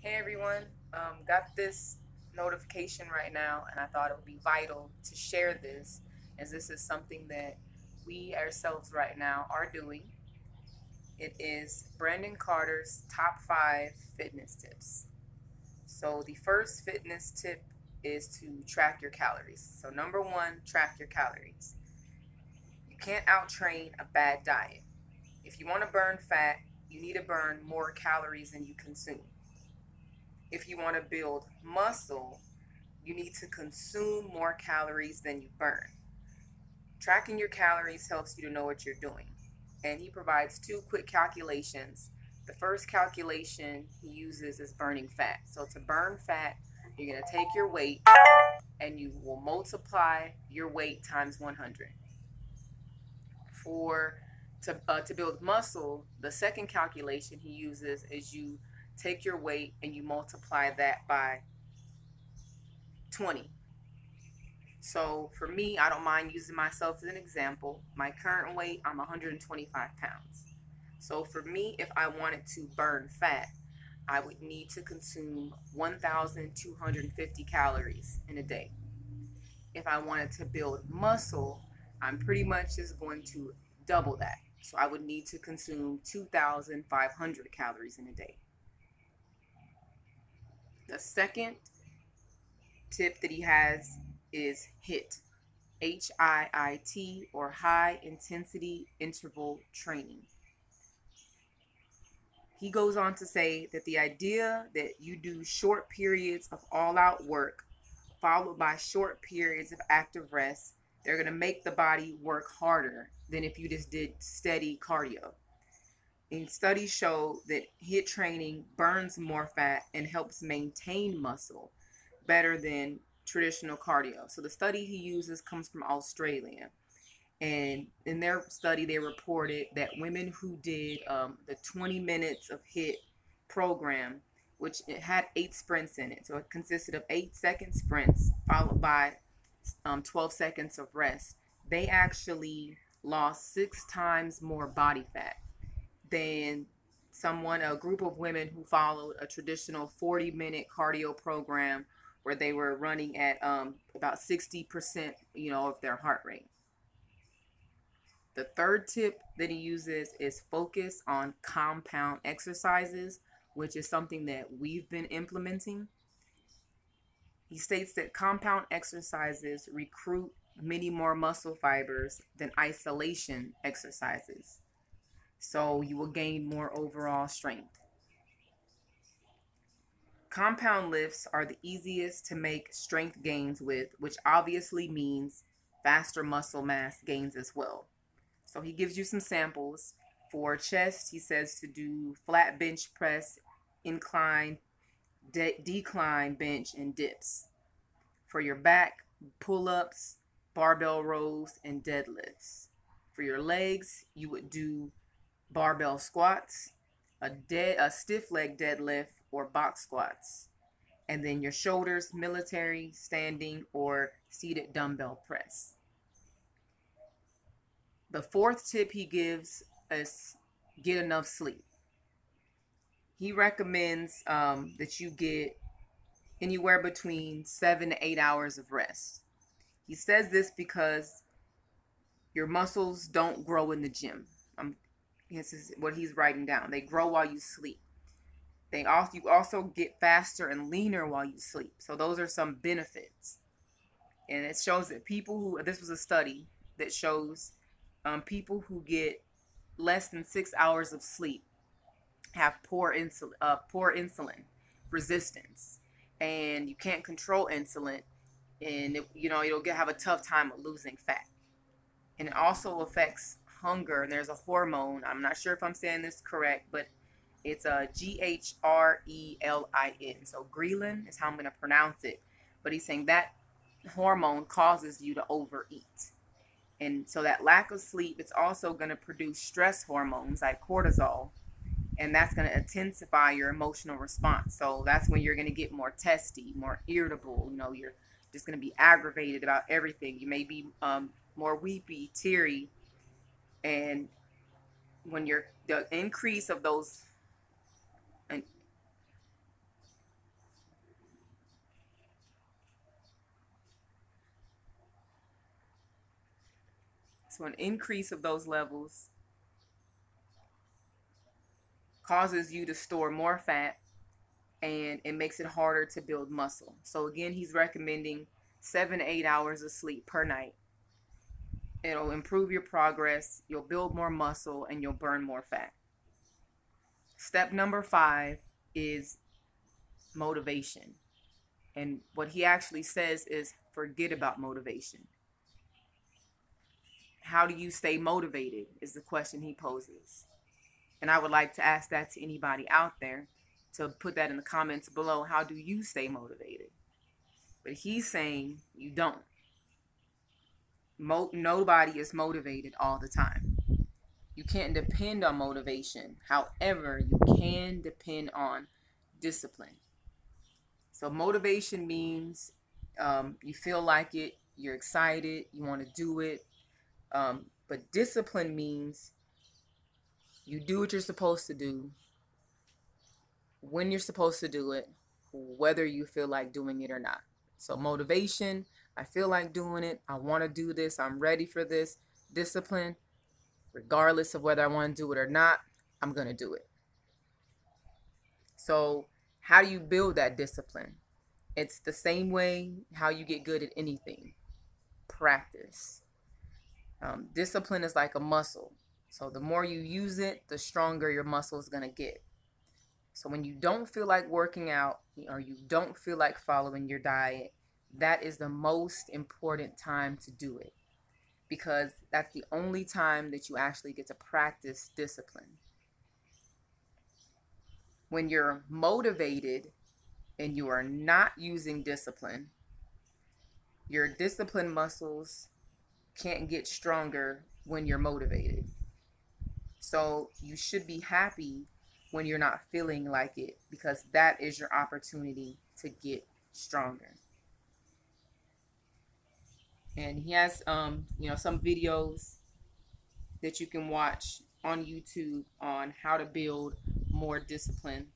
Hey everyone, got this notification right now, and I thought it would be vital to share this, as this is something that we ourselves right now are doing. It is Brandon Carter's top 5 fitness tips. So, the first fitness tip is to track your calories. So, number one, track your calories. You can't outtrain a bad diet. If you want to burn fat, you need to burn more calories than you consume. If you want to build muscle, you need to consume more calories than you burn. Tracking your calories helps you to know what you're doing. And he provides 2 quick calculations. The first calculation he uses is burning fat. So to burn fat, you're going to take your weight and you will multiply your weight times 100. To build muscle, the second calculation he uses is you take your weight and you multiply that by 20. So for me, I don't mind using myself as an example. My current weight, I'm 125 pounds. So for me, if I wanted to burn fat, I would need to consume 1,250 calories in a day. If I wanted to build muscle, I'm pretty much just going to double that. So I would need to consume 2,500 calories in a day. The second tip that he has is HIIT. HIIT, or high intensity interval training. He goes on to say that the idea that you do short periods of all out work followed by short periods of active rest, they're going to make the body work harder than if you just did steady cardio. And studies show that HIIT training burns more fat and helps maintain muscle better than traditional cardio. So the study he uses comes from Australia. And in their study, they reported that women who did the 20 minutes of HIIT program, which it had 8 sprints in it. So it consisted of 8-second sprints followed by 12 seconds of rest. They actually lost 6 times more body fat than a group of women who followed a traditional 40-minute cardio program where they were running at about 60%, of their heart rate. The third tip that he uses is focus on compound exercises, which is something that we've been implementing. He states that compound exercises recruit many more muscle fibers than isolation exercises. So you will gain more overall strength. Compound lifts are the easiest to make strength gains with, which obviously means faster muscle mass gains as well. So he gives you some samples. For chest, he says to do flat bench press, incline, decline bench, and dips. For your back, pull-ups, barbell rows, and deadlifts. For your legs, you would do barbell squats, a stiff leg deadlift, or box squats. And then your shoulders, military, standing, or seated dumbbell press. The fourth tip he gives is get enough sleep. He recommends that you get anywhere between 7 to 8 hours of rest. He says this because your muscles don't grow in the gym. This is what he's writing down. They grow while you sleep. You also get faster and leaner while you sleep. So those are some benefits. And it shows that this was a study that shows people who get less than 6 hours of sleep have poor insulin resistance, and you can't control insulin, and you'll have a tough time with losing fat. And it also affects hunger. And there's a hormone. I'm not sure if I'm saying this correct, but it's a GHRELIN. So ghrelin is how I'm going to pronounce it. But he's saying that hormone causes you to overeat. And so that lack of sleep, it's also going to produce stress hormones like cortisol, and that's going to intensify your emotional response. So that's when you're going to get more testy, more irritable. You're just going to be aggravated about everything. You may be more weepy, teary, and when the increase of those So an increase of those levels causes you to store more fat, and it makes it harder to build muscle. So again, he's recommending 7 to 8 hours of sleep per night. It'll improve your progress, you'll build more muscle, and you'll burn more fat. Step number 5 is motivation. And what he actually says is forget about motivation. How do you stay motivated is the question he poses. And I would like to ask that to anybody out there, to put that in the comments below. How do you stay motivated? But he's saying you don't. Nobody is motivated all the time. You can't depend on motivation. However, you can depend on discipline. So motivation means you feel like it, you're excited, you want to do it. But discipline means you do what you're supposed to do, when you're supposed to do it, whether you feel like doing it or not. So motivation, I feel like doing it, I want to do this, I'm ready for this. Discipline, regardless of whether I want to do it or not, I'm going to do it. So how do you build that discipline? It's the same way how you get good at anything. Practice. Discipline is like a muscle. So the more you use it, the stronger your muscle is going to get. So when you don't feel like working out, or you don't feel like following your diet, that is the most important time to do it, because that's the only time that you actually get to practice discipline. When you're motivated and you are not using discipline, your discipline muscles can't get stronger when you're motivated. So you should be happy when you're not feeling like it, because that is your opportunity to get stronger. And he has some videos that you can watch on YouTube on how to build more discipline.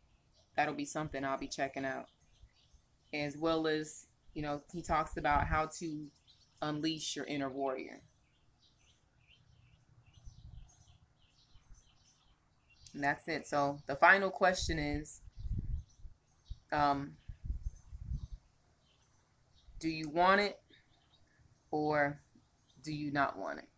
That'll be something I'll be checking out. As well as, he talks about how to unleash your inner warrior. And that's it. So the final question is, do you want it or do you not want it?